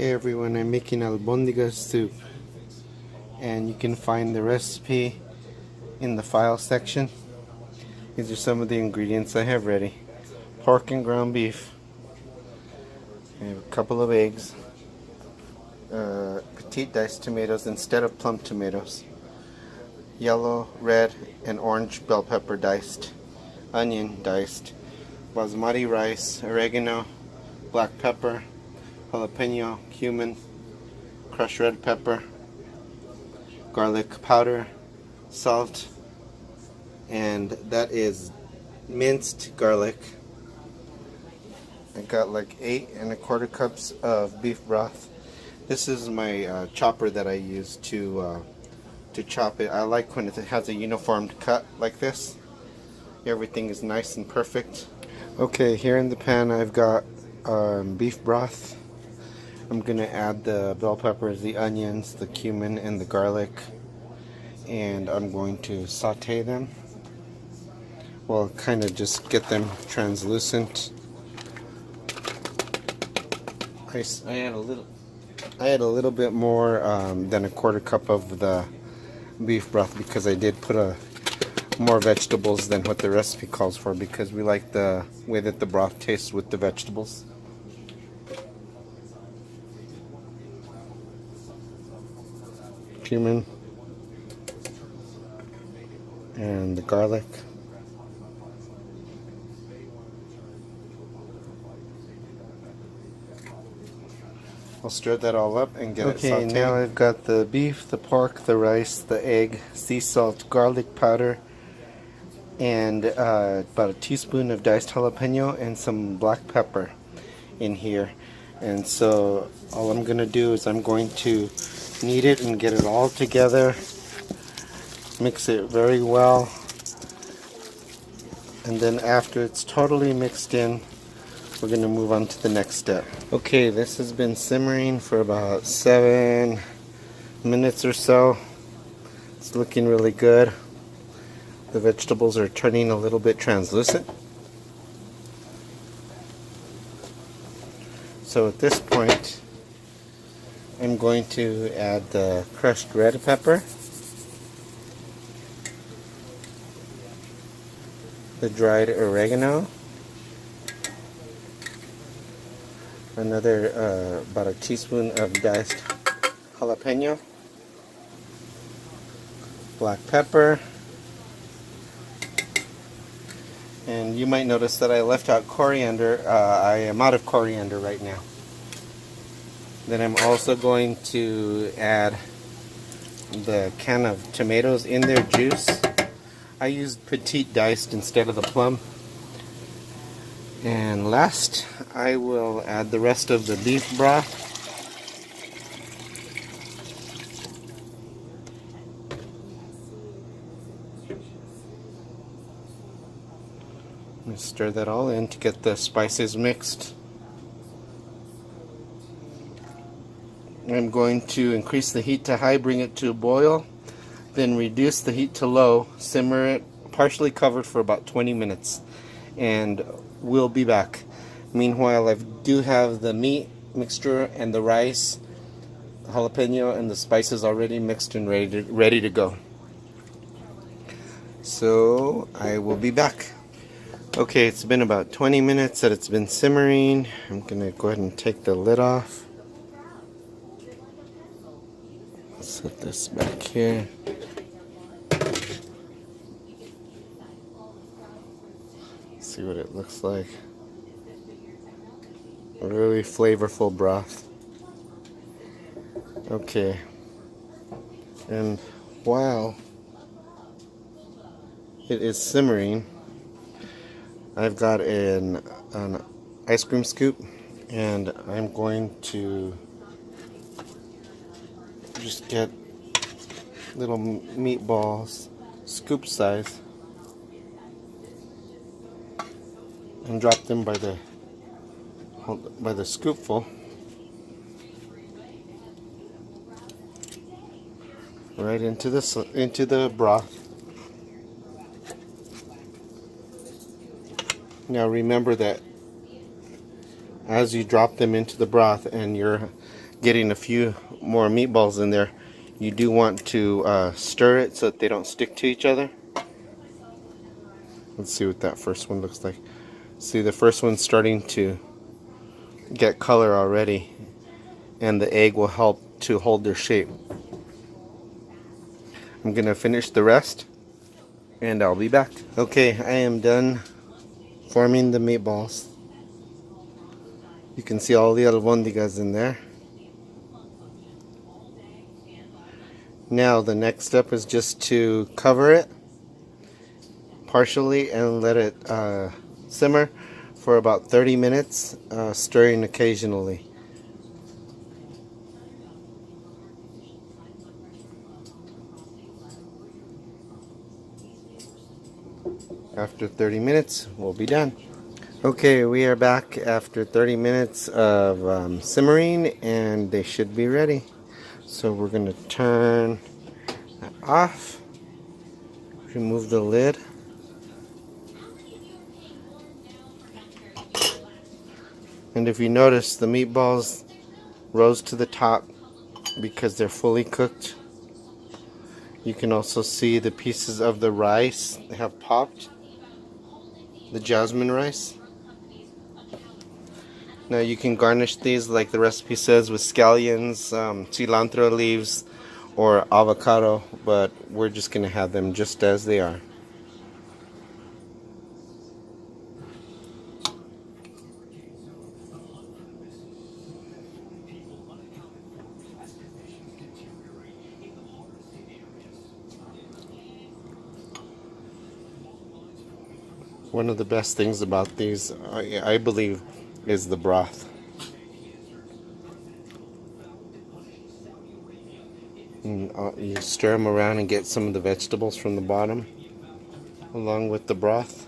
Hey everyone, I'm making Albondigas soup, and you can find the recipe in the file section. These are some of the ingredients I have ready. Pork and ground beef. I have a couple of eggs. Petite diced tomatoes instead of plum tomatoes. Yellow, red, and orange bell pepper diced. Onion diced. Basmati rice, oregano, black pepper, jalapeno, cumin, crushed red pepper, garlic powder, salt, and that is minced garlic. I got like 8 1/4 cups of beef broth. This is my chopper that I use to chop it. I like when it has a uniformed cut like this. Everything is nice and perfect. Okay, here in the pan I've got beef broth. I'm gonna add the bell peppers, the onions, the cumin, and the garlic, and I'm going to saute them. Well, kind of just get them translucent. I add a little bit more than 1/4 cup of the beef broth because I did put more vegetables than what the recipe calls for, because we like the way that the broth tastes with the vegetables. Cumin and the garlic. I'll stir that all up and get it sauteed. Okay, now I've got the beef, the pork, the rice, the egg, sea salt, garlic powder, and about a teaspoon of diced jalapeno and some black pepper in here. And so all I'm going to do is I'm going to knead it and get it all together. Mix it very well. And then after it's totally mixed in, we're going to move on to the next step. Okay, this has been simmering for about 7 minutes or so. It's looking really good. The vegetables are turning a little bit translucent. So at this point, I'm going to add the crushed red pepper, the dried oregano, another about a teaspoon of diced jalapeno, black pepper, and you might notice that I left out coriander. I am out of coriander right now. Then I'm also going to add the can of tomatoes in their juice. I used petite diced instead of the plum. And last, I will add the rest of the beef broth. Let me stir that all in to get the spices mixed. I'm going to increase the heat to high, bring it to a boil, then reduce the heat to low, simmer it, partially covered for about 20 minutes, and we'll be back. Meanwhile, I do have the meat mixture and the rice, jalapeno, and the spices already mixed and ready to go. So I will be back. Okay, it's been about 20 minutes that it's been simmering. I'm gonna go ahead and take the lid off. Set this back here. See what it looks like. A really flavorful broth. Okay. And while it is simmering, I've got an ice cream scoop, and I'm going to just get little meatballs, scoop size, and drop them by the scoopful right into the broth. Now remember that as you drop them into the broth and you're getting a few more meatballs in there, you do want to stir it so that they don't stick to each other. Let's see what that first one looks like. See, the first one's starting to get color already, and the egg will help to hold their shape. I'm gonna finish the rest and I'll be back. Okay, I am done forming the meatballs. You can see all the albondigas in there. Now the next step is just to cover it partially and let it simmer for about 30 minutes, stirring occasionally. After 30 minutes, we'll be done. Okay, we are back after 30 minutes of simmering, and they should be ready. So we're going to turn that off, remove the lid, and if you notice, the meatballs rose to the top because they're fully cooked. You can also see the pieces of the rice have popped, the jasmine rice. Now you can garnish these like the recipe says with scallions, cilantro leaves, or avocado, but we're just going to have them just as they are. One of the best things about these, I believe, is the broth. And you stir them around and get some of the vegetables from the bottom along with the broth.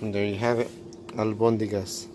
And there you have it, albondigas.